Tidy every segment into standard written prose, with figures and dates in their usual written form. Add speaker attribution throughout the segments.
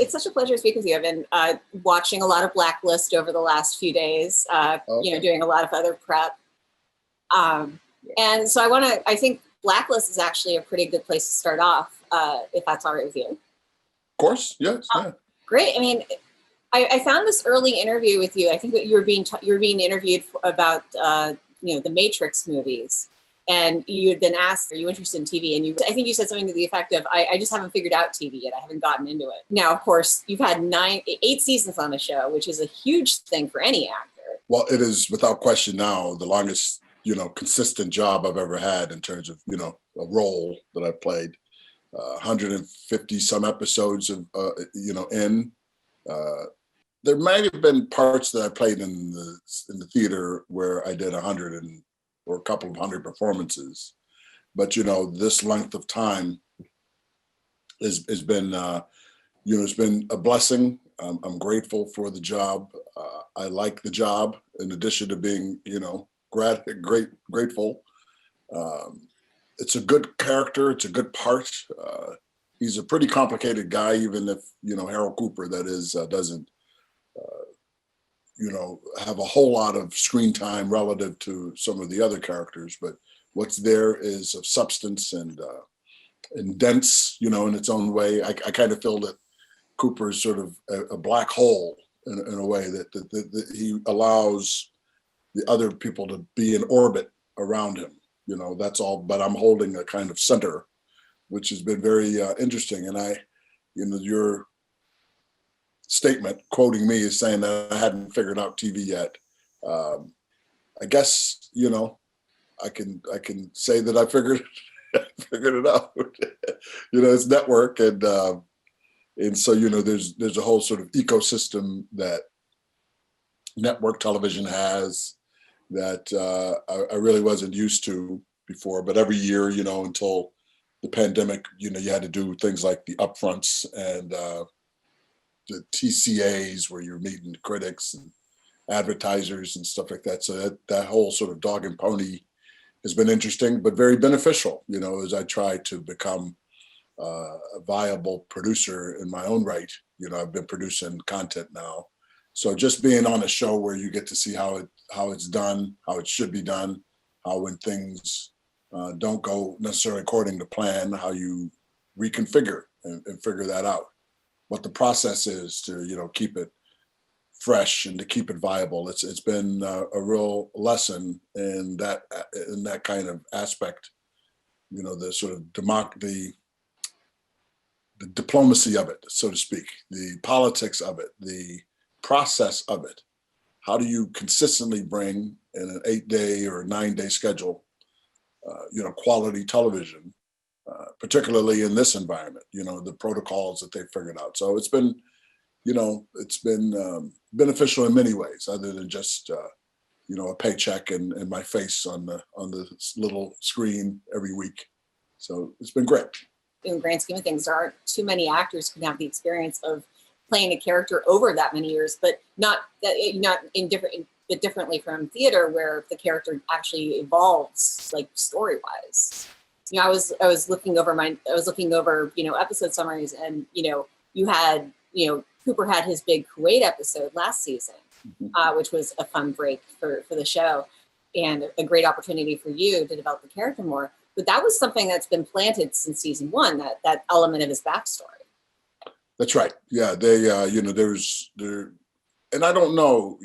Speaker 1: it's such a pleasure to speak with you. I've been watching a lot of Blacklist over the last few days, doing a lot of other prep. And so I think Blacklist is actually a pretty good place to start off, if that's all right with you. Of
Speaker 2: course, yes. Yeah.
Speaker 1: Great. I mean, I found this early interview with you. I think that you were being interviewed about the Matrix movies, and you had been asked, "Are you interested in TV?" And I think you said something to the effect of, "I just haven't figured out TV yet. I haven't gotten into it." Now, of course, you've had 8 seasons on the show, which is a huge thing for any actor.
Speaker 2: Well, it is without question now the longest consistent job I've ever had in terms of a role that I've played. 150 some episodes of there might have been parts that I played in the theater where I did 100 or a couple of 100 performances, but this length of time has been it's been a blessing. I'm grateful for the job. I like the job in addition to being grateful. It's a good character. It's a good part. He's a pretty complicated guy, even if Harold Cooper, that is, doesn't have a whole lot of screen time relative to some of the other characters. But what's there is of substance and dense, in its own way. I kind of feel that Cooper is sort of a black hole in a way that he allows the other people to be in orbit around him. That's all. But I'm holding a kind of center, which has been very interesting. And your statement quoting me is saying that I hadn't figured out TV yet. I guess I can say that I figured it out. It's network, and so there's a whole sort of ecosystem that network television has that I really wasn't used to before. But every year, until the pandemic, you had to do things like the upfronts and the TCAs where you're meeting critics and advertisers and stuff like that. So that whole sort of dog and pony has been interesting, but very beneficial, as I try to become a viable producer in my own right. I've been producing content now. So just being on a show where you get to see how it's done, how it should be done, how when things don't go necessarily according to plan, how you reconfigure and figure that out. What the process is to keep it fresh and to keep it viable. It's been a real lesson in that kind of aspect. The sort of the diplomacy of it, so to speak, the politics of it, the process of it. How do you consistently bring in an 8-day or 9-day schedule, quality television, particularly in this environment, the protocols that they've figured out. So it's been beneficial in many ways, other than just, a paycheck and my face on the little screen every week. So it's been great.
Speaker 1: In the grand scheme of things, there aren't too many actors who can have the experience of playing a character over that many years, but differently from theater, where the character actually evolves, like story-wise. I was looking over episode summaries, and you had Cooper had his big Kuwait episode last season, which was a fun break for the show and a great opportunity for you to develop the character more. But that was something that's been planted since season 1, that element of his backstory.
Speaker 2: That's right. Yeah, they and I don't know,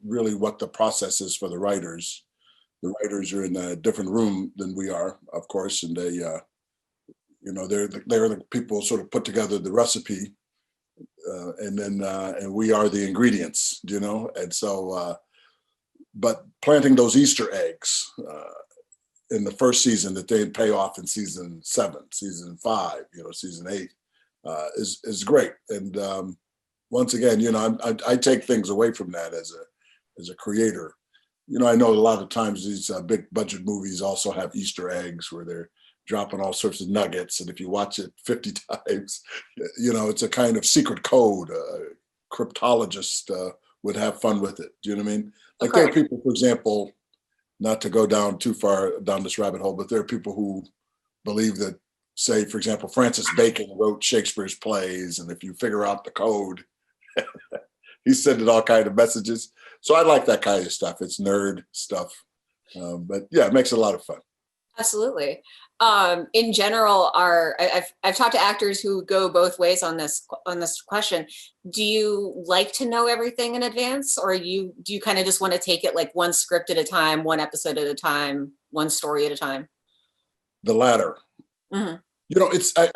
Speaker 2: really what the process is for the writers. The writers are in a different room than we are, of course, and they, they're the people who sort of put together the recipe, and then and we are the ingredients, and so, but planting those Easter eggs in the first season that they'd pay off in season 7, season 5, season 8 is great. And once again, I take things away from that as a creator. I know a lot of times these big budget movies also have Easter eggs where they're dropping all sorts of nuggets. And if you watch it 50 times, it's a kind of secret code. Cryptologist would have fun with it. Do you know what I mean? Like okay. There are people, for example, not to go down too far down this rabbit hole, but there are people who believe that say, for example, Francis Bacon wrote Shakespeare's plays, and if you figure out the code, he's sending all kinds of messages. So I like that kind of stuff. It's nerd stuff. But yeah, it makes it a lot of fun.
Speaker 1: Absolutely. In general, I've talked to actors who go both ways on this question. Do you like to know everything in advance, or do you kind of just want to take it like one script at a time, one episode at a time, one story at a time?
Speaker 2: The latter.
Speaker 1: Mm-hmm.
Speaker 2: You know, I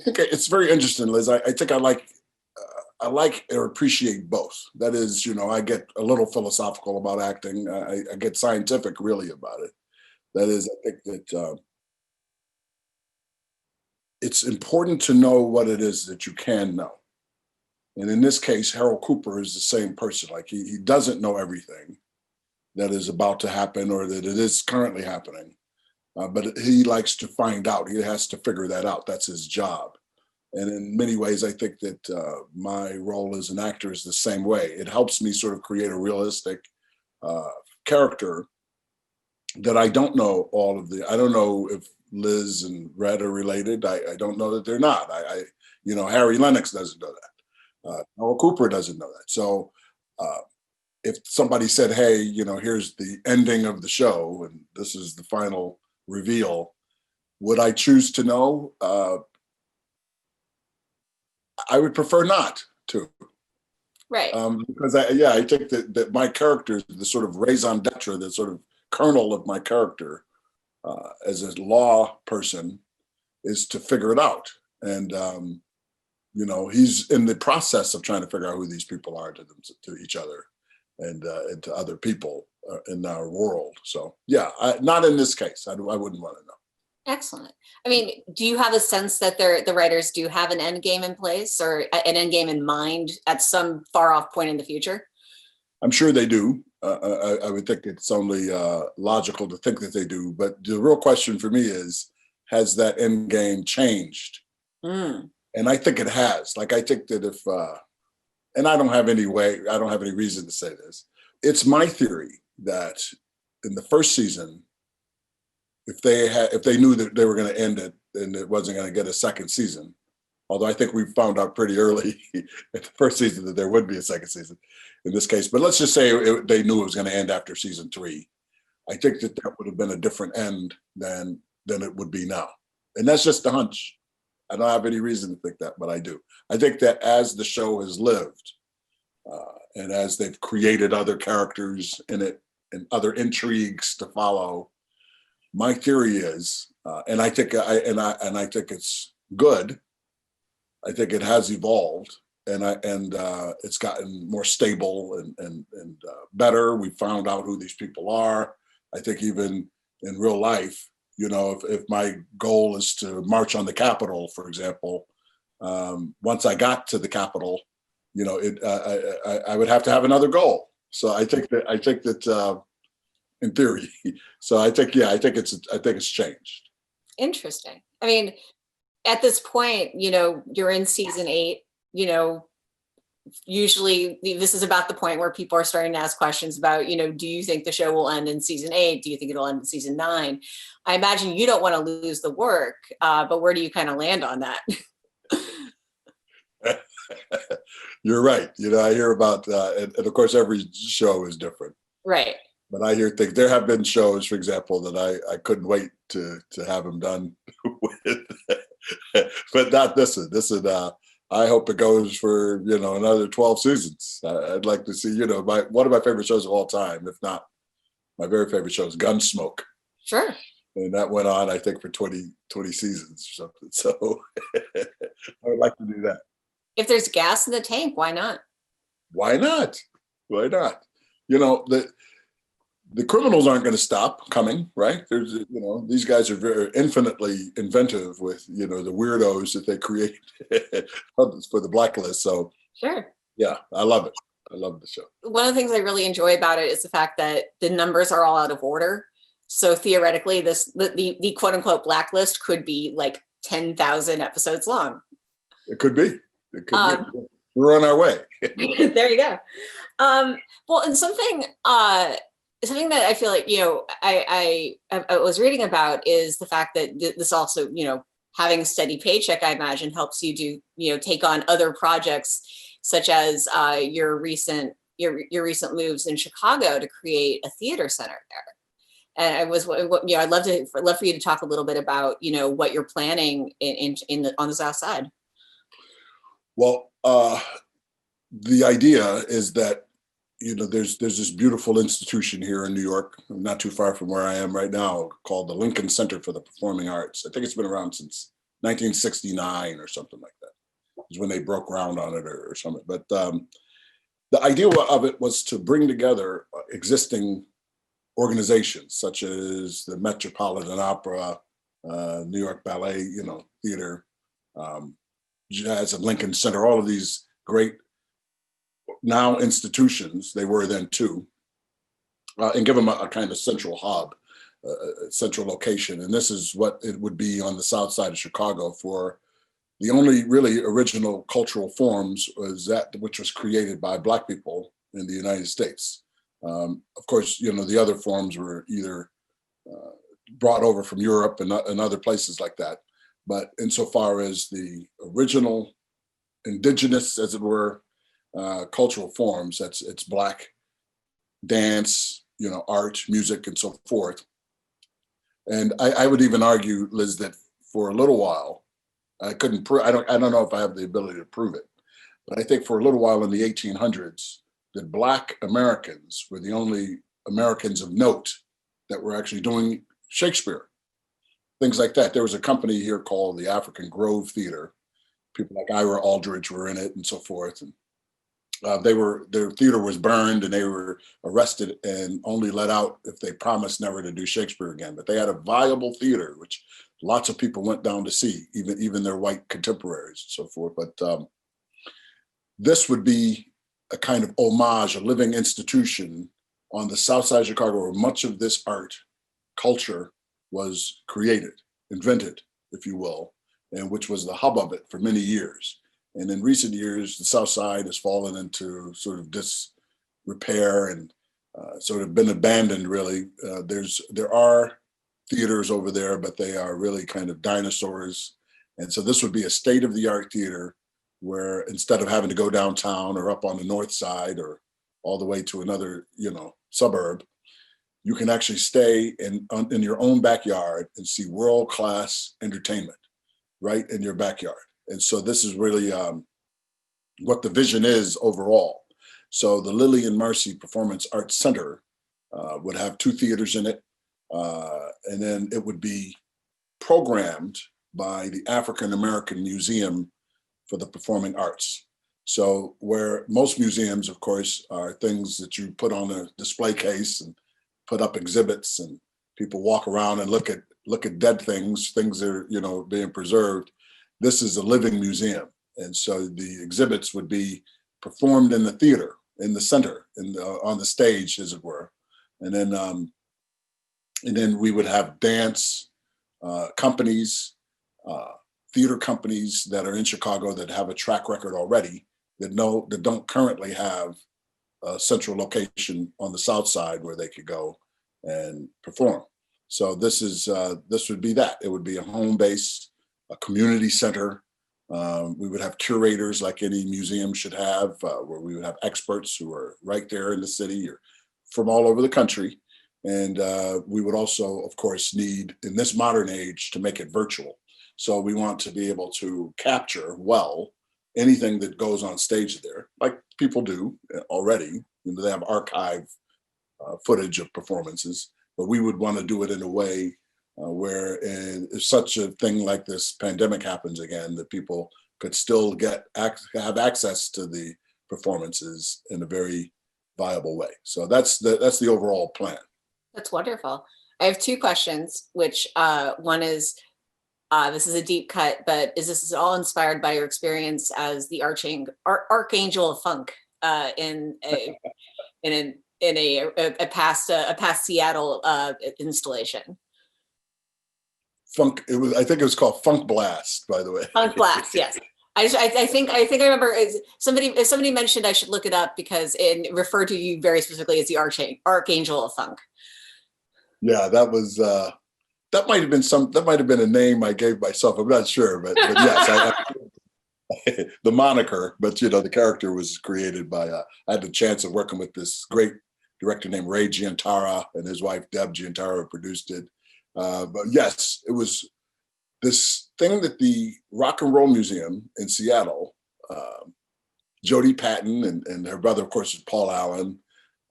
Speaker 2: think it's very interesting, Liz. I think I like or appreciate both. That is, you know, I get a little philosophical about acting. I get scientific really about it. That is, I think that it's important to know what it is that you can know. And in this case, Harold Cooper is the same person. Like he doesn't know everything that is about to happen or that it is currently happening. But he likes to find out. He has to figure that out. That's his job. And in many ways, I think that my role as an actor is the same way. It helps me sort of create a realistic character that I don't know I don't know if Liz and Red are related. I don't know that they're not. You know, Harry Lennix doesn't know that. Harold Cooper doesn't know that. So if somebody said, hey, you know, here's the ending of the show and this is the final reveal, would I choose to know? I would prefer not to.
Speaker 1: Right.
Speaker 2: Because I think that my character is the sort of raison d'etre, the sort of kernel of my character as a law person is to figure it out. And, you know, he's in the process of trying to figure out who these people are to each other and to other people in our world. So, yeah, not in this case. I wouldn't want to know.
Speaker 1: Excellent. I mean, do you have a sense that the writers do have an end game in place or an end game in mind at some far off point in the future?
Speaker 2: I'm sure they do. I would think it's only logical to think that they do. But the real question for me is, has that end game changed?
Speaker 1: Mm.
Speaker 2: And I think it has. Like, I think that if, and I don't have any reason to say this. It's my theory that in the first season, if they knew that they were going to end it and it wasn't going to get a second season, although I think we found out pretty early in the first season that there would be a second season in this case, but let's just say they knew it was going to end after season 3. I think that would have been a different end than it would be now. And that's just a hunch. I don't have any reason to think that, but I do. I think that as the show has lived and as they've created other characters in it and other intrigues to follow, my theory is, and I think I think it's good. I think it has evolved, and it's gotten more stable and better. We found out who these people are. I think even in real life, you know, if my goal is to march on the Capitol, for example, once I got to the Capitol, you know, I would have to have another goal. So I think that. In theory. So I think it's changed.
Speaker 1: Interesting. I mean, at this point, you know, you're in season 8, you know, usually this is about the point where people are starting to ask questions about, you know, do you think the show will end in season 8? Do you think it'll end in season 9? I imagine you don't want to lose the work, but where do you kind of land on that?
Speaker 2: You're right. You know, I hear about, and of course, every show is different.
Speaker 1: Right.
Speaker 2: But I hear things. There have been shows, for example, that I couldn't wait to have them done with, but not this one. This one, I hope it goes for, you know, another 12 seasons. I'd like to see, you know, one of my favorite shows of all time, if not my very favorite show, is Gunsmoke.
Speaker 1: Sure.
Speaker 2: And that went on, I think, for 20 seasons or something. So I would like to do that.
Speaker 1: If there's gas in the tank, why not?
Speaker 2: Why not? Why not? You know, the criminals aren't going to stop coming, right? There's, you know, these guys are very infinitely inventive with, you know, the weirdos that they create for the Blacklist. So,
Speaker 1: sure.
Speaker 2: Yeah, I love it. I love the show.
Speaker 1: One of the things I really enjoy about it is the fact that the numbers are all out of order. So theoretically, the quote unquote Blacklist could be like 10,000 episodes long.
Speaker 2: It could be. It could be. We're on our way.
Speaker 1: There you go. Well, and something that I feel like, you know, I was reading about is the fact that this also, you know, having a steady paycheck, I imagine, helps you do, take on other projects, such as your recent moves in Chicago to create a theater center there. And I'd love for you to talk a little bit about, what you're planning on the South Side.
Speaker 2: Well, the idea is that, there's this beautiful institution here in New York, not too far from where I am right now, called the Lincoln Center for the Performing Arts. I think it's been around since 1969 or something like that. Is when they broke ground on it or something. But the idea of it was to bring together existing organizations such as the Metropolitan Opera, New York Ballet, Theater, Jazz at Lincoln Center, all of these great now institutions, they were then too, and give them a kind of central hub, central location. And this is what it would be on the South Side of Chicago. For the only really original cultural forms was that which was created by Black people in the United States. Of course, the other forms were either brought over from Europe and other places like that. But insofar as the original indigenous, as it were, cultural forms, it's Black dance, art, music, and so forth. And I would even argue, Liz, that for a little while, I couldn't prove. I don't know if I have the ability to prove it, but I think for a little while in the 1800s, that Black Americans were the only Americans of note that were actually doing Shakespeare, things like that. There was a company here called the African Grove Theater. People like Ira Aldridge were in it, and so forth. And their theater was burned, and they were arrested and only let out if they promised never to do Shakespeare again. But they had a viable theater, which lots of people went down to see, even their white contemporaries and so forth. But this would be a kind of homage, a living institution on the South Side of Chicago, where much of this art culture was created, invented, if you will, and which was the hub of it for many years. And in recent years, the South Side has fallen into sort of disrepair and sort of been abandoned, really. There are theaters over there, but they are really kind of dinosaurs. And so this would be a state-of-the-art theater where instead of having to go downtown or up on the north side or all the way to another, suburb, you can actually stay in your own backyard and see world-class entertainment right in your backyard. And so this is really what the vision is overall. So the Lily and Marcy Performance Arts Center would have 2 theaters in it. And then it would be programmed by the African American Museum for the Performing Arts. So where most museums, of course, are things that you put on a display case and put up exhibits, and people walk around and look at dead things that are, being preserved. This is a living museum. And so the exhibits would be performed in the theater, in the center, on the stage, as it were. And then we would have dance companies, theater companies that are in Chicago that have a track record already, that don't currently have a central location on the South Side where they could go and perform. So this would be that. It would be a home base, a community center. We would have curators like any museum should have, where we would have experts who are right there in the city or from all over the country. And we would also, of course, need, in this modern age, to make it virtual. So we want to be able to capture well anything that goes on stage there, like people do already. They have archive footage of performances, but we would want to do it in a way where if such a thing like this pandemic happens again, that people could still have access to the performances in a very viable way. So that's the overall plan.
Speaker 1: That's wonderful. I have 2 questions, which one is, this is a deep cut, but is this all inspired by your experience as the archangel of funk in a past Seattle installation?
Speaker 2: Funk. I think it was called Funk Blast, by the way.
Speaker 1: Funk Blast, yes. I think I remember somebody mentioned I should look it up because it referred to you very specifically as the archangel of funk.
Speaker 2: Yeah, that was that might have been a name I gave myself. I'm not sure, but yes, the moniker, but the character was created by. I had the chance of working with this great director named Ray Giantara, and his wife Deb Giantara produced it. But yes, it was this thing that the Rock and Roll Museum in Seattle, Jody Patton and her brother, of course, is Paul Allen,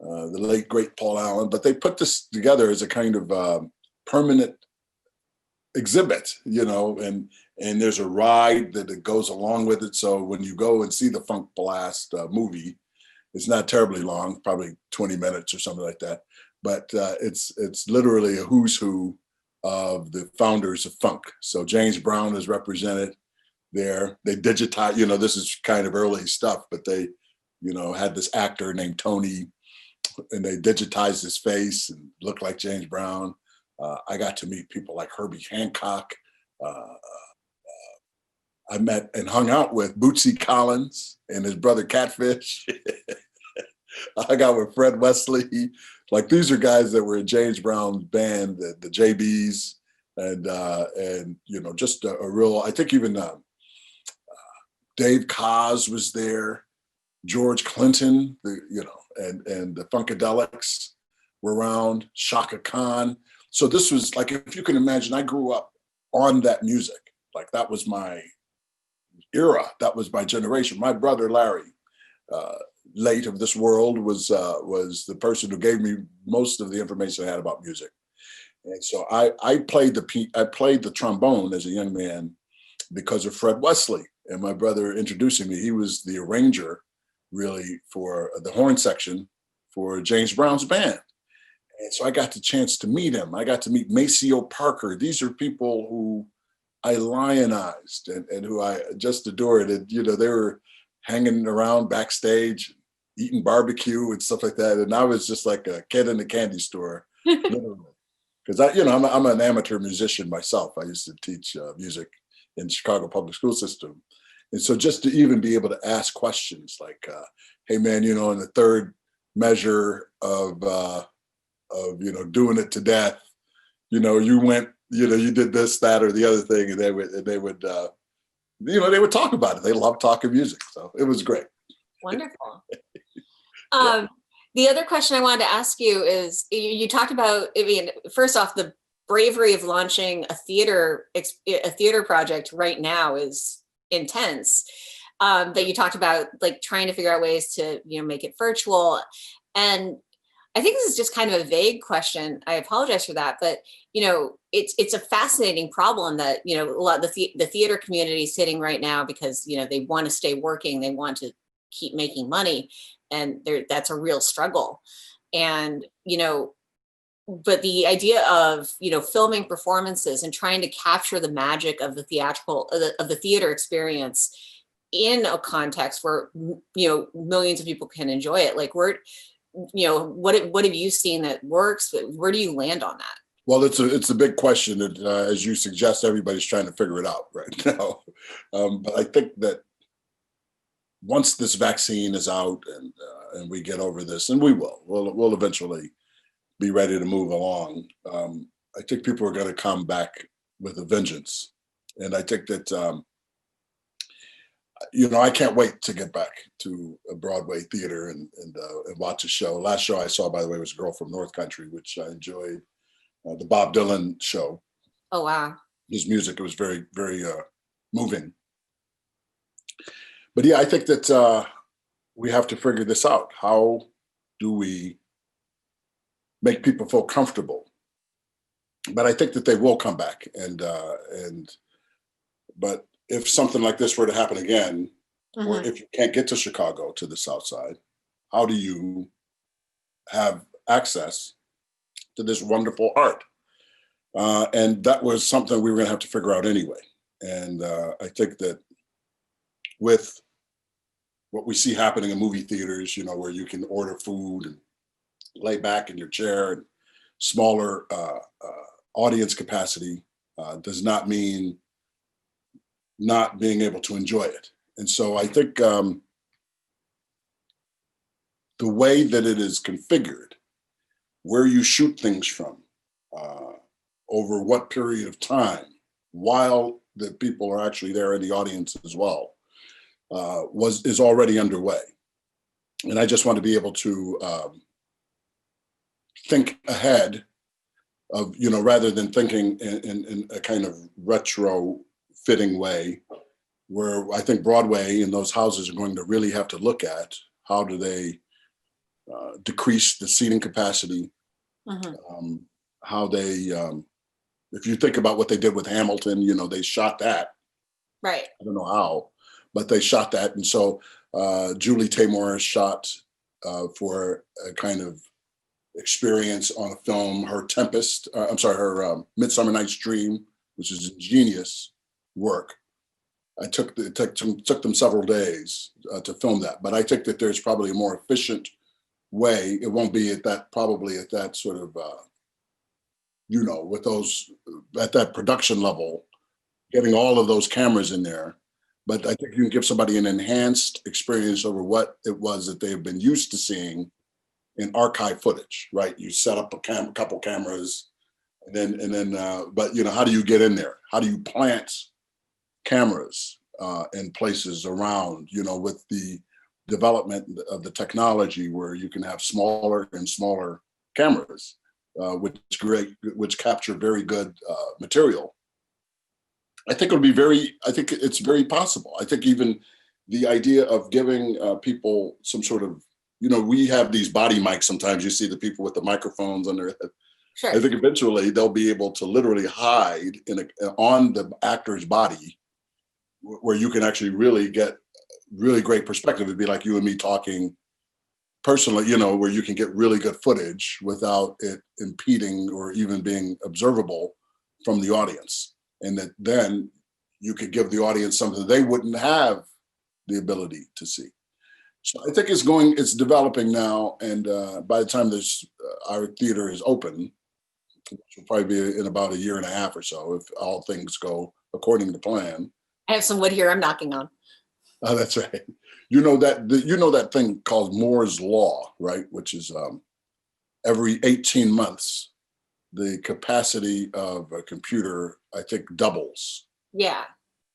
Speaker 2: the late great Paul Allen. But they put this together as a kind of permanent exhibit, and there's a ride that goes along with it. So when you go and see the Funk Blast movie, it's not terribly long, probably 20 minutes or something like that. But it's literally a who's who of the founders of funk. So James Brown is represented there. They digitize, this is kind of early stuff, but they, had this actor named Tony, and they digitized his face and looked like James Brown. I got to meet people like Herbie Hancock. I met and hung out with Bootsy Collins and his brother Catfish. I hung out with Fred Wesley. Like, these are guys that were in James Brown's band, the JBs, and just a real. I think even Dave Koz was there, George Clinton, and the Funkadelics were around, Shaka Khan. So this was like, if you can imagine, I grew up on that music. Like, that was my era. That was my generation. My brother Larry, late of this world, was the person who gave me most of the information I had about music. And so I played the trombone as a young man because of Fred Wesley and my brother introducing me. He was the arranger, really, for the horn section for James Brown's band. And so I got the chance to meet him. I got to meet Maceo Parker. These are people who I lionized and who I just adored. And, they were hanging around backstage, eating barbecue and stuff like that. And I was just like a kid in a candy store, literally. Because I'm an amateur musician myself. I used to teach music in the Chicago public school system. And so just to even be able to ask questions like, hey man, in the third measure of doing it to death, you went, you did this, that, or the other thing. And they would talk about it. They love talking music. So it was great.
Speaker 1: Wonderful.
Speaker 2: Yeah.
Speaker 1: The other question I wanted to ask you is, you talked about, first off, the bravery of launching a theater project right now is intense. That you talked about, like, trying to figure out ways to, make it virtual. And I think this is just kind of a vague question. I apologize for that, but it's a fascinating problem that a lot of the theater community is hitting right now, because they want to stay working, they want to keep making money, and that's a real struggle. And but the idea of filming performances and trying to capture the magic of the theater experience in a context where millions of people can enjoy it, like, what have you seen that works? Where do you land on that?
Speaker 2: Well, it's a big question that, as you suggest, everybody's trying to figure it out right now. But I think that once this vaccine is out and we get over this, and we'll eventually be ready to move along. I think people are going to come back with a vengeance, and I think that I can't wait to get back to a Broadway theater and watch a show. Last show I saw, by the way, was Girl from North Country, which I enjoyed. The Bob Dylan show.
Speaker 1: Oh, wow.
Speaker 2: His music, it was very, very moving. But yeah, I think that we have to figure this out. How do we make people feel comfortable? But I think that they will come back. But if something like this were to happen again, or if you can't get to Chicago, to the South Side, how do you have access to this wonderful art? And that was something we were going to have to figure out anyway. And I think that with what we see happening in movie theaters, where you can order food and lay back in your chair, and smaller audience capacity does not mean not being able to enjoy it. And so I think the way that it is configured, where you shoot things from, over what period of time, while the people are actually there in the audience as well, is already underway. And I just want to be able to think ahead of, rather than thinking in a kind of retro fitting way, where I think Broadway and those houses are going to really have to look at how do they decrease the seating capacity, how they, if you think about what they did with Hamilton, they shot that.
Speaker 1: Right.
Speaker 2: I don't know how, but they shot that. And so Julie Taymor shot for a kind of experience on a film, her Midsummer Night's Dream, which is ingenious work. It took them several days to film that, but I think that there's probably a more efficient way. It won't be at that sort of, with those, at that production level, getting all of those cameras in there. But I think you can give somebody an enhanced experience over what it was that they've been used to seeing in archive footage, right? You set up a couple cameras, and then, but how do you get in there? How do you plant cameras in places around, with the development of the technology where you can have smaller and smaller cameras, which capture very good material. I think it's very possible. I think even the idea of giving people some sort of, we have these body mics. Sometimes you see the people with the microphones on their head.
Speaker 1: Sure.
Speaker 2: I think eventually they'll be able to literally hide on the actor's body, where you can actually really get really great perspective. It'd be like you and me talking personally, where you can get really good footage without it impeding or even being observable from the audience. And that then you could give the audience something they wouldn't have the ability to see. So I think it's developing now. And by the time our theater is open, which will probably be in about a year and a half or so, if all things go according to plan.
Speaker 1: I have some wood here I'm knocking on.
Speaker 2: Oh, that's right. That thing called Moore's Law, right? Which is every 18 months, the capacity of a computer, I think, doubles.
Speaker 1: Yeah.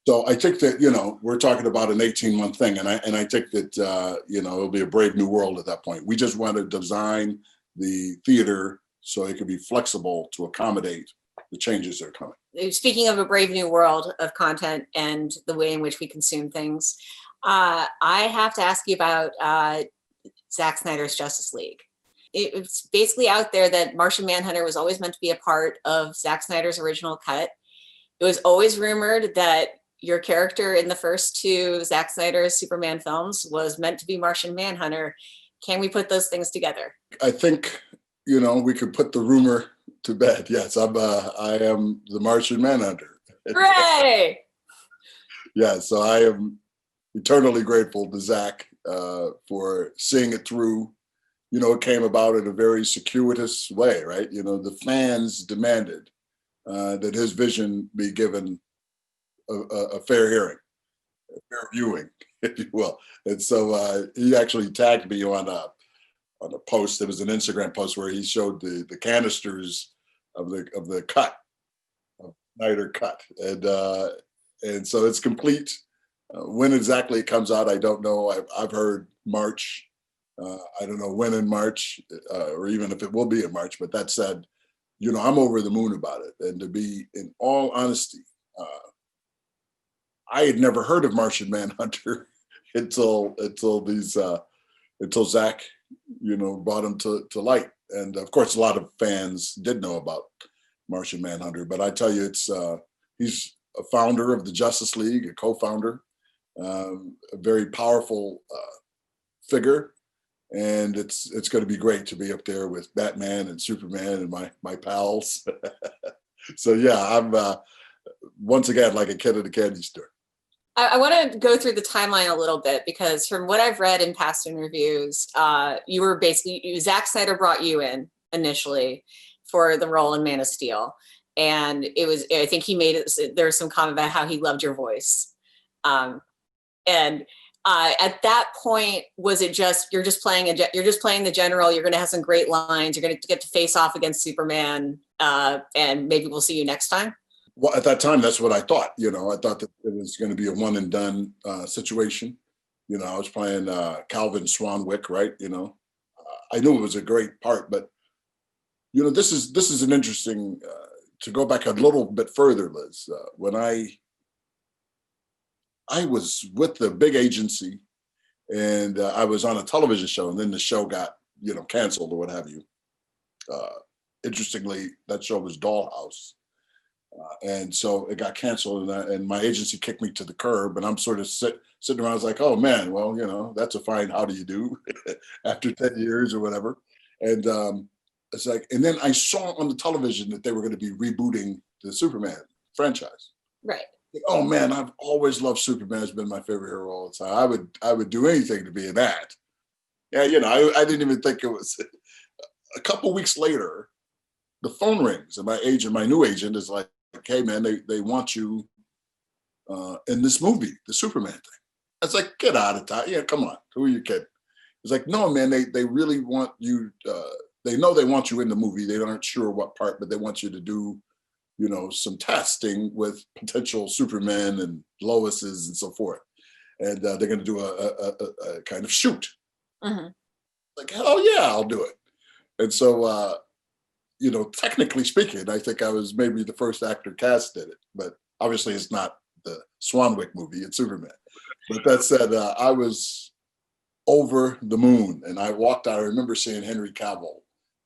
Speaker 2: So I think that, we're talking about an 18-month thing. And I think that, it'll be a brave new world at that point. We just want to design the theater so it can be flexible to accommodate the changes that are coming.
Speaker 1: Speaking of a brave new world of content and the way in which we consume things, I have to ask you about Zack Snyder's Justice League. It's basically out there that Martian Manhunter was always meant to be a part of Zack Snyder's original cut. It was always rumored that your character in the first two Zack Snyder's Superman films was meant to be Martian Manhunter. Can we put those things together?
Speaker 2: I think, we could put the rumor to bed. Yes, I am the Martian Manhunter.
Speaker 1: Hooray!
Speaker 2: Yeah, so I am eternally grateful to Zack for seeing it through. It came about in a very circuitous way, right? The fans demanded that his vision be given a fair hearing, a fair viewing, if you will. And so he actually tagged me on a post. It was an Instagram post where he showed the canisters of the cut, of Snyder cut, and so it's complete. When exactly it comes out, I don't know. I've heard March. I don't know when in March, or even if it will be in March. But that said, I'm over the moon about it. And to be, in all honesty, I had never heard of Martian Manhunter until Zack, brought him to light. And of course, a lot of fans did know about Martian Manhunter. But I tell you, he's a founder of the Justice League, a co-founder, a very powerful figure. And it's going to be great to be up there with Batman and Superman and my pals. So yeah, I'm once again like a kid at a candy store.
Speaker 1: I want to go through the timeline a little bit, because from what I've read in past interviews, you were basically, Zack Snyder brought you in initially for the role in Man of Steel. And I think he made it, there was some comment about how he loved your voice. And at that point, was it just, you're just playing the general, you're going to have some great lines, you're going to get to face off against Superman, and maybe we'll see you next time?
Speaker 2: Well, at that time, that's what I thought. I thought that it was going to be a one and done situation. I was playing Calvin Swanwick, right? I knew it was a great part, but this is an interesting. To go back a little bit further, Liz, when I was with the big agency, and I was on a television show, and then the show got canceled or what have you. Interestingly, that show was Dollhouse. And so it got canceled, and my agency kicked me to the curb, and I'm sort of sitting around. I was like, oh man, well, that's a fine how do you do after 10 years or whatever. And it's like, and then I saw on the television that they were going to be rebooting the Superman franchise.
Speaker 1: Right.
Speaker 2: Like, oh man, I've always loved Superman. It's been my favorite hero all the time. I would do anything to be in that. Yeah, I didn't even think it was. A couple weeks later, the phone rings, and my new agent is like, hey man, they want you in this movie, the Superman thing. I was like, get out of town. Yeah, come on. Who are you kidding? It's like, no, man, they really want you, they know they want you in the movie. They aren't sure what part, but they want you to do, some testing with potential Superman and Loises and so forth. And they're going to do a kind of shoot. Mm-hmm. Like, hell yeah, I'll do it. And so, technically speaking, I think I was maybe the first actor cast in it, but obviously it's not the Swanwick movie, it's Superman. But that said, I was over the moon, and I walked out. I remember seeing Henry Cavill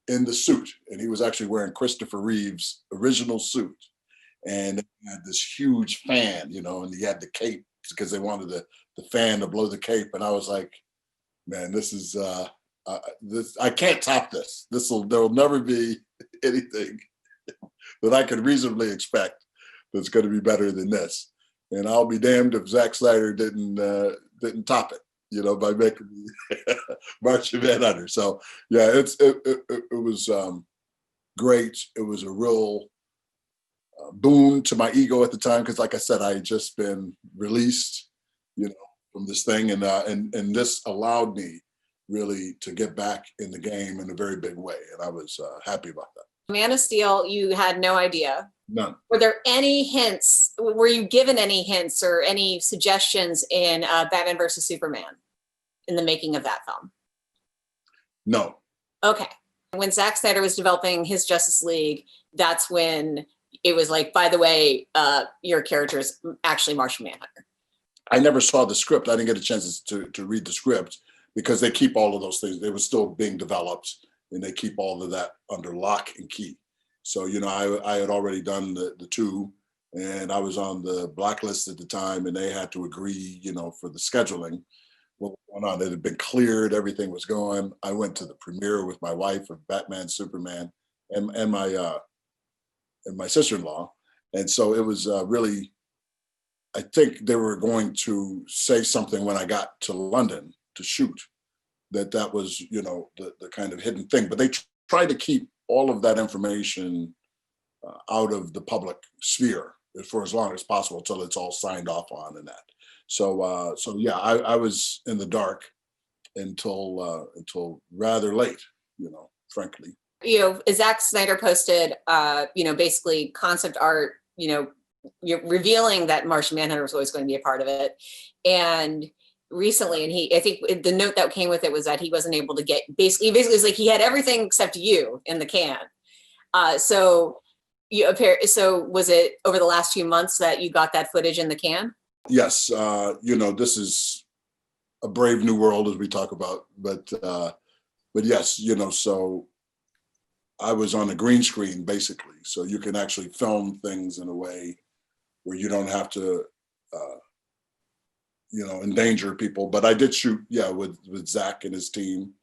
Speaker 2: in the suit, and he was actually wearing Christopher Reeve's original suit, and he had this huge fan, and he had the cape because they wanted the fan to blow the cape, and I was like, man, this is this, I can't top this. There will never be anything that I could reasonably expect that's going to be better than this. And I'll be damned if Zack Snyder didn't top it, by making me Martian Manhunter. So yeah, it was great. It was a real boon to my ego at the time because, like I said, I had just been released, from this thing, and this allowed me really to get back in the game in a very big way, and I was happy about that.
Speaker 1: Man of Steel, you had no idea.
Speaker 2: None.
Speaker 1: Were there any hints? Were you given any hints or any suggestions in Batman versus Superman in the making of that film?
Speaker 2: No.
Speaker 1: Okay. When Zack Snyder was developing his Justice League, that's when it was like, by the way, your character is actually Martian Manhunter.
Speaker 2: I never saw the script. I didn't get a chance to read the script because they keep all of those things. They were still being developed, and they keep all of that under lock and key. So, I had already done the two, and I was on the Blacklist at the time, and they had to agree, for the scheduling. What was going on? It had been cleared. Everything was going. I went to the premiere with my wife of Batman, Superman, and my sister-in-law. And so it was really, I think they were going to say something when I got to London to shoot, that was, the kind of hidden thing. But they tried to keep all of that information out of the public sphere for as long as possible until it's all signed off on and that. So yeah, I was in the dark until rather late, frankly.
Speaker 1: Zack Snyder posted, basically concept art, you're revealing that Martian Manhunter was always going to be a part of it. And recently, and I think the note that came with it was that he wasn't able to get, basically it's like he had everything except you in the can. So was it over the last few months that you got that footage in the can?
Speaker 2: Yes. This is a brave new world as we talk about, but yes, so I was on a green screen basically. So you can actually film things in a way where you don't have to, endanger people. But I did shoot, with Zack and his team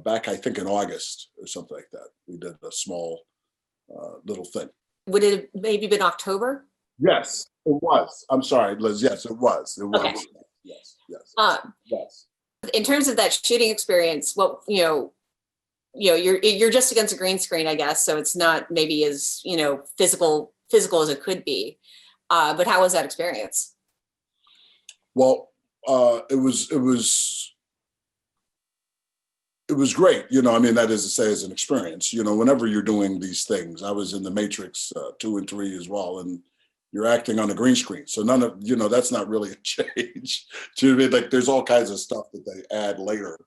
Speaker 2: back, I think in August or something like that. We did a small little thing.
Speaker 1: Would it have maybe been October?
Speaker 2: Yes, it was. I'm sorry, Liz. Yes, it was. It was.
Speaker 1: Okay.
Speaker 2: Yes.
Speaker 1: Yes. In terms of that shooting experience, you're just against a green screen, I guess. So it's not maybe as, physical as it could be. But how was that experience?
Speaker 2: Well, it was it was great. I mean, that is to say, as an experience, whenever you're doing these things, I was in the Matrix 2 and 3 as well, and you're acting on a green screen. So none of, that's not really a change. Like there's all kinds of stuff that they add later,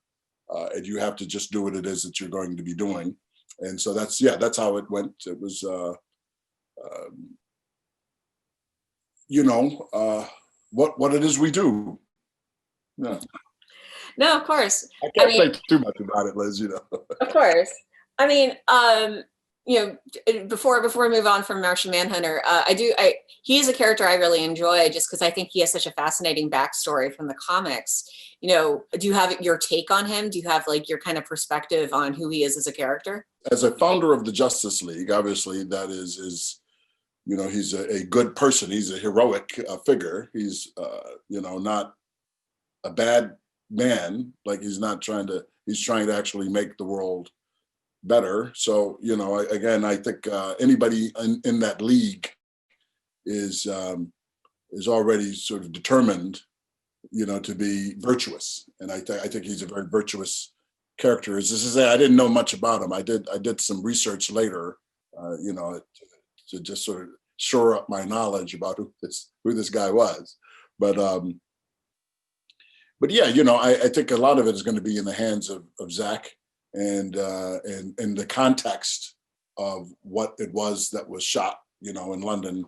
Speaker 2: and you have to just do what it is that you're going to be doing. And so that's how it went. It was, what it is we do. Yeah.
Speaker 1: No, of course.
Speaker 2: I can't say too much about it, Liz,
Speaker 1: Of course. I mean, before we move on from Martian Manhunter, he is a character I really enjoy just because I think he has such a fascinating backstory from the comics. Do you have your take on him? Do you have like your kind of perspective on who he is as a character?
Speaker 2: As a founder of the Justice League, obviously that is he's a good person. He's a heroic figure. He's, not a bad man. Like he's trying to actually make the world better. So, I think anybody in that league is already sort of determined, to be virtuous. And I think he's a very virtuous character. As to say, I didn't know much about him. I did some research later, to just sort of shore up my knowledge about who this guy was. But yeah, I think a lot of it is going to be in the hands of Zack and the context of what it was that was shot, in London,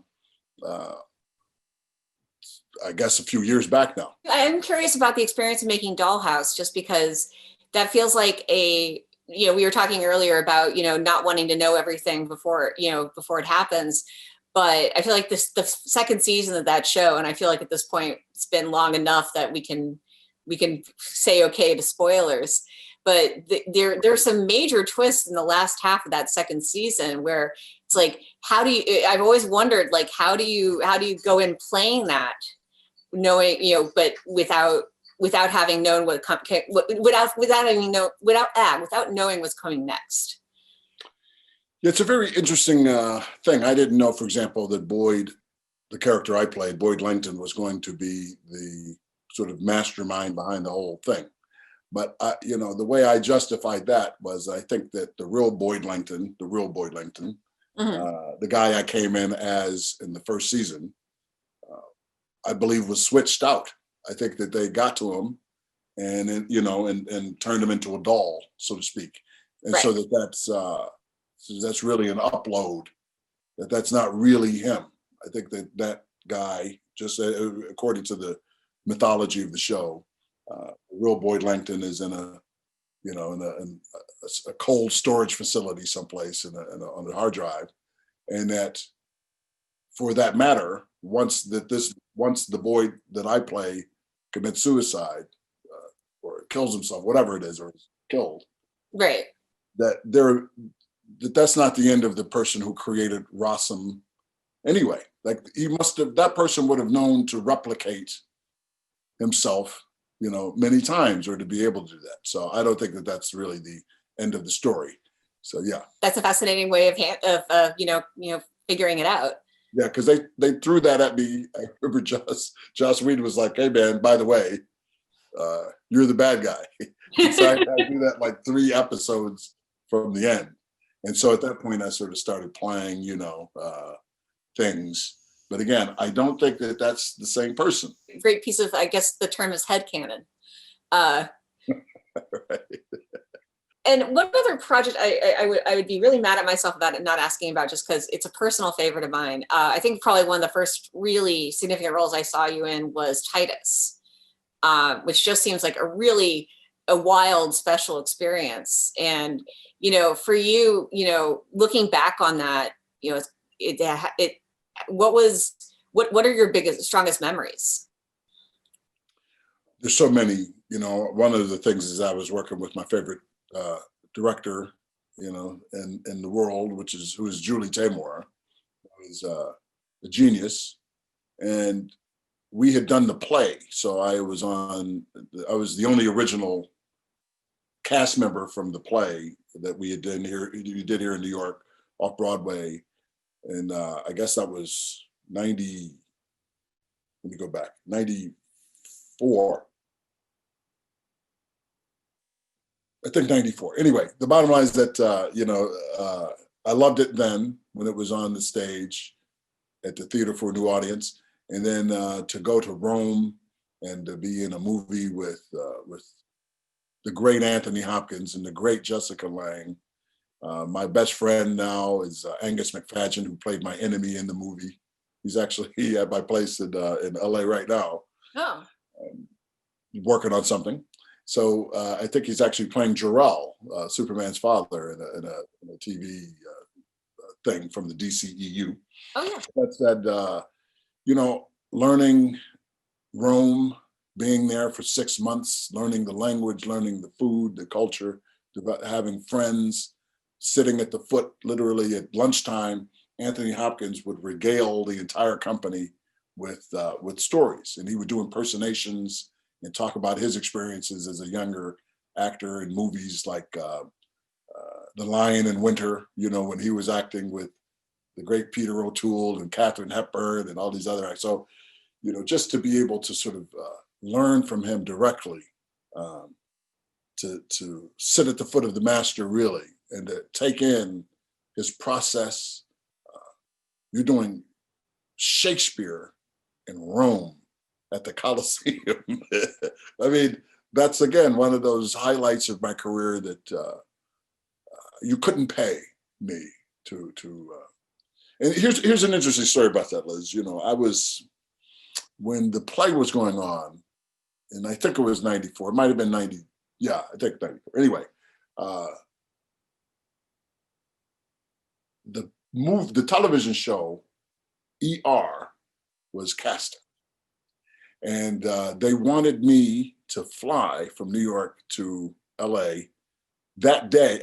Speaker 2: I guess a few years back now.
Speaker 1: I'm curious about the experience of making Dollhouse, just because that feels like we were talking earlier about, not wanting to know everything before it happens. But I feel like the second season of that show, and I feel like at this point it's been long enough that we can say okay to spoilers. But there's some major twists in the last half of that second season where it's like, I've always wondered, like, how do you go in playing that, knowing, but without having known without knowing what's coming next.
Speaker 2: It's a very interesting thing. I didn't know, for example, that Boyd, the character I played, Boyd Langton, was going to be the sort of mastermind behind the whole thing. But the way I justified that was, I think that the real Boyd Langton, the guy I came in as in the first season, I believe was switched out. I think that they got to him and and turned him into a doll, so to speak. And right. So that's really an upload. That's not really him. I think that guy, just according to the mythology of the show, real Boyd Langton is in a cold storage facility someplace on a hard drive, and that, for that matter, once the Boyd that I play commits suicide or kills himself, whatever it is, or is killed,
Speaker 1: right?
Speaker 2: That's not the end of the person who created Rossum anyway. Like that person would have known to replicate himself, many times, or to be able to do that. So I don't think that that's really the end of the story. So yeah,
Speaker 1: that's a fascinating way of figuring it out.
Speaker 2: Yeah, because they threw that at me. I remember Joss Whedon was like, "Hey man, by the way, you're the bad guy." So I do that like 3 episodes from the end, and so at that point I sort of started playing, things. But again, I don't think that that's the same person.
Speaker 1: Great piece of, I guess the term is headcanon.
Speaker 2: Right.
Speaker 1: And one other project I would be really mad at myself about it not asking about, just because it's a personal favorite of mine. I think probably one of the first really significant roles I saw you in was Titus, which just seems like a wild, special experience. And, for you, looking back on that, what are your strongest memories?
Speaker 2: There's so many. One of the things is I was working with my favorite director, in the world, who is Julie Taymor, who is a genius, and we had done the play. So I was the only original cast member from the play that we did here in New York, off Broadway, and I guess that was 90. Let me go back. 94. I think 94. Anyway, the bottom line is that, I loved it then when it was on the stage at the Theater for a New Audience. And then to go to Rome and to be in a movie with the great Anthony Hopkins and the great Jessica Lange. My best friend now is Angus McFadden, who played my enemy in the movie. He's actually at my place in LA right now.
Speaker 1: Oh.
Speaker 2: Working on something. So I think he's actually playing Jor-El, Superman's father, in a TV thing from the DCEU.
Speaker 1: Oh yeah.
Speaker 2: That said, learning Rome, being there for 6 months, learning the language, learning the food, the culture, having friends, sitting at the foot, literally at lunchtime, Anthony Hopkins would regale the entire company with stories, and he would do impersonations and talk about his experiences as a younger actor in movies like The Lion in Winter, when he was acting with the great Peter O'Toole and Katharine Hepburn and all these other actors. So, just to be able to sort of learn from him directly, to sit at the foot of the master really, and to take in his process. You're doing Shakespeare in Rome at the Colosseum. I mean, that's again one of those highlights of my career that you couldn't pay me to. And here's an interesting story about that, Liz. I was, when the play was going on, and I think it was 94. It might have been 90. Yeah, I think 94. Anyway, the television show ER was casting. And they wanted me to fly from New York to LA that day,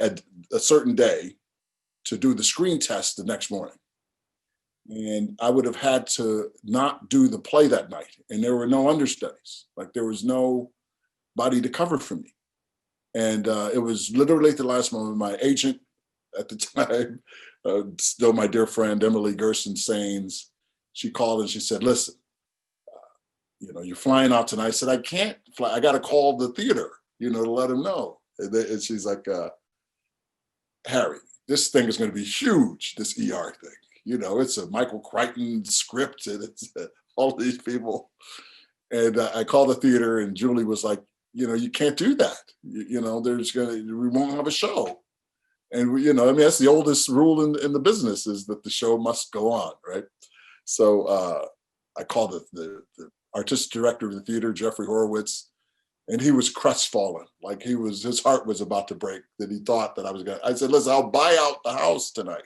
Speaker 2: a certain day, to do the screen test the next morning. And I would have had to not do the play that night. And there were no understudies. Like there was nobody to cover for me. And it was literally at the last moment. My agent at the time, still my dear friend, Emily Gerson Sains, she called and she said, listen, you're flying out tonight. I said, I can't fly. I got to call the theater, to let them know. And she's like, Harry, this thing is going to be huge, this ER thing. It's a Michael Crichton script and it's all these people. And I called the theater and Julie was like, you can't do that. We won't have a show. And that's the oldest rule in the business, is that the show must go on, right? So I called the artistic director of the theater, Jeffrey Horowitz, and he was crestfallen. Like his heart was about to break, that he thought that I said, listen, I'll buy out the house tonight.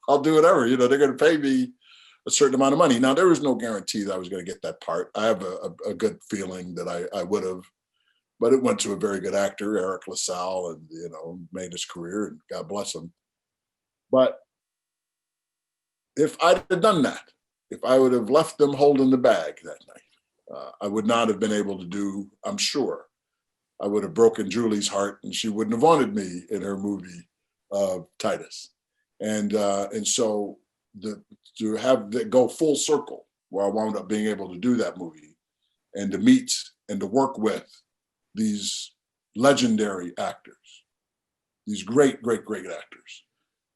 Speaker 2: I'll do whatever, they're going to pay me a certain amount of money. Now, there was no guarantee that I was going to get that part. I have a good feeling that I would have, but it went to a very good actor, Eric LaSalle, and, made his career, and God bless him. But if I'd have done that, if I would have left them holding the bag that night, I would not have been able to do, I'm sure, I would have broken Julie's heart and she wouldn't have wanted me in her movie, Titus. And so to have that go full circle, where I wound up being able to do that movie and to meet and to work with these legendary actors, these great, great, great actors.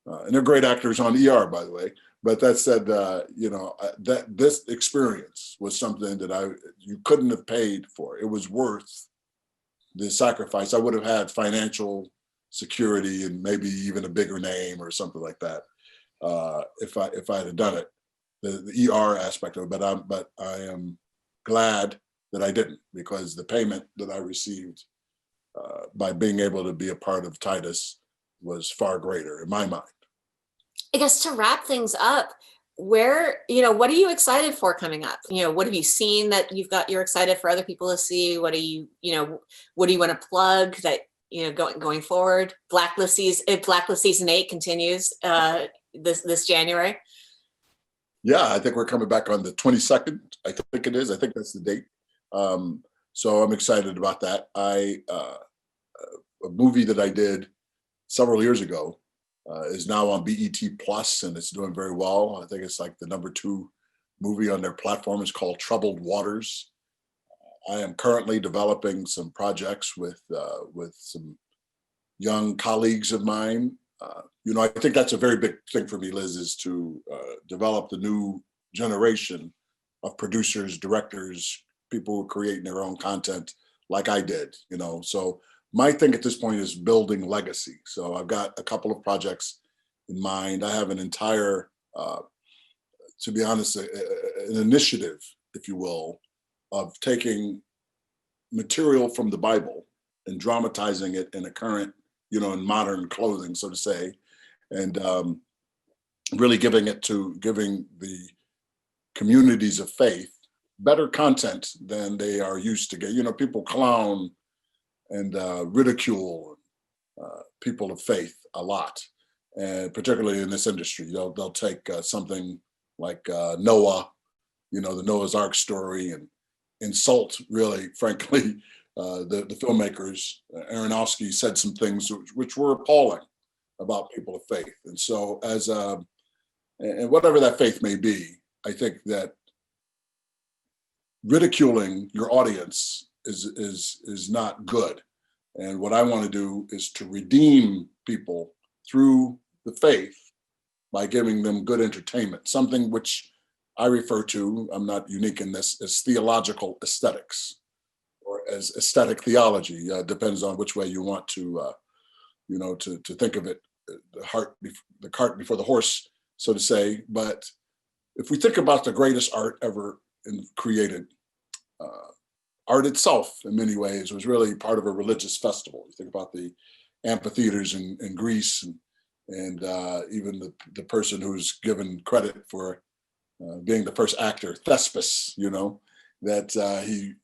Speaker 2: And they're great actors on ER, by the way. But that said, that this experience was something that you couldn't have paid for. It was worth the sacrifice. I would have had financial security and maybe even a bigger name or something like that if I had done it. The ER aspect of it, but I am glad that I didn't, because the payment that I received by being able to be a part of Titus was far greater in my mind.
Speaker 1: I guess to wrap things up, what are you excited for coming up? What have you seen that you're excited for other people to see? What do you want to plug that, going forward? Blacklist season 8 continues this January.
Speaker 2: Yeah, I think we're coming back on the 22nd. I think it is. I think that's the date. So I'm excited about that. A movie that I did several years ago is now on BET Plus, and it's doing very well. I think it's like the #2 movie on their platform. It's called Troubled Waters. I am currently developing some projects with some young colleagues of mine. I think that's a very big thing for me, Liz, is to develop the new generation of producers, directors, people who are creating their own content like I did, So my thing at this point is building legacy. So I've got a couple of projects in mind. I have an entire, to be honest, an initiative, if you will, of taking material from the Bible and dramatizing it in a current, in modern clothing, so to say, and really giving the communities of faith better content than they are used to get. People clown and ridicule people of faith a lot, and particularly in this industry. They'll take something like Noah, the Noah's Ark story, and insult, really, frankly, the filmmakers. Aronofsky said some things which were appalling about people of faith. And so and whatever that faith may be, I think that ridiculing your audience is not good. And what I want to do is to redeem people through the faith by giving them good entertainment, something which I refer to, I'm not unique in this, as theological aesthetics, or as aesthetic theology. Depends on which way you want to, to think of it, the cart before the horse, so to say. But if we think about the greatest art ever created, art itself, in many ways, was really part of a religious festival. You think about the amphitheaters in Greece, and even the person who's given credit for being the first actor, Thespis, that he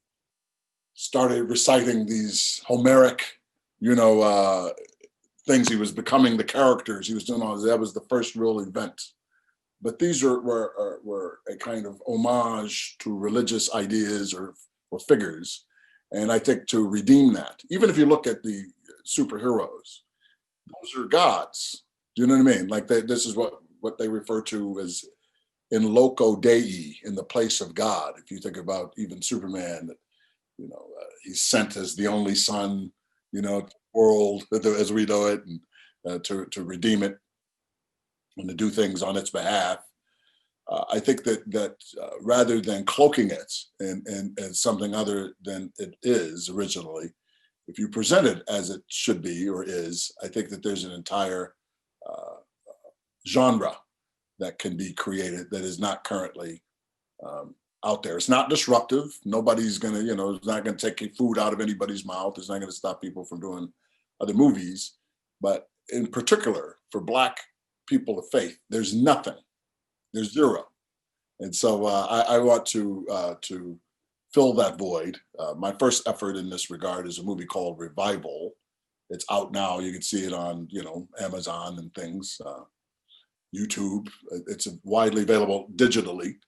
Speaker 2: started reciting these Homeric, things. He was becoming the characters. He was doing all that. Was the first real event. But these were a kind of homage to religious ideas or figures. And I think to redeem that, even if you look at the superheroes, those are gods. Do you know what I mean? Like this is what they refer to as in loco dei, in the place of God. If you think about even Superman, he's sent as the only son, to the world as we know it, and to redeem it and to do things on its behalf. I think that rather than cloaking it and something other than it is originally, if you present it as it should be or is, I think that there's an entire genre that can be created that is not currently out there. It's not disruptive. Nobody's gonna, it's not gonna take food out of anybody's mouth. It's not gonna stop people from doing other movies. But in particular, for Black people of faith, there's nothing. There's zero. And so I want to fill that void. My first effort in this regard is a movie called Revival. It's out now. You can see it on, Amazon and things, YouTube. It's widely available digitally.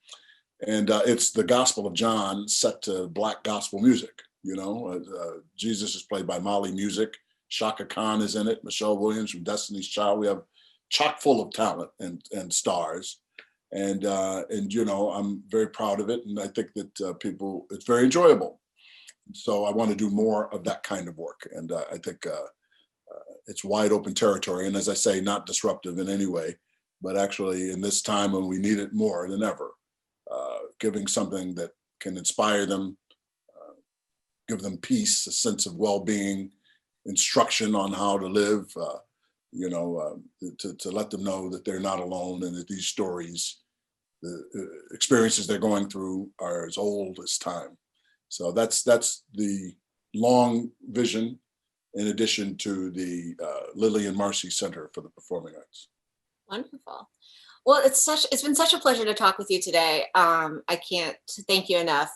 Speaker 2: And it's the Gospel of John set to Black gospel music. Jesus is played by Molly Music. Shaka Khan is in it. Michelle Williams from Destiny's Child. We have chock full of talent and stars. And I'm very proud of it. And I think that it's very enjoyable. So I want to do more of that kind of work. And I think it's wide open territory. And as I say, not disruptive in any way, but actually in this time when we need it more than ever, giving something that can inspire them, give them peace, a sense of well-being, instruction on how to live, to let them know that they're not alone and that these stories, the experiences they're going through, are as old as time. So that's the long vision, in addition to the Lily and Marcy Center for the Performing Arts.
Speaker 1: Wonderful. Well, it's been such a pleasure to talk with you today. I can't thank you enough.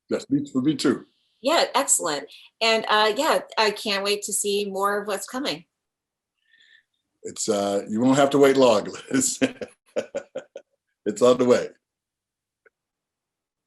Speaker 2: Yes, me too.
Speaker 1: Yeah, excellent. And I can't wait to see more of what's coming.
Speaker 2: It's you won't have to wait long, Liz. It's on the way.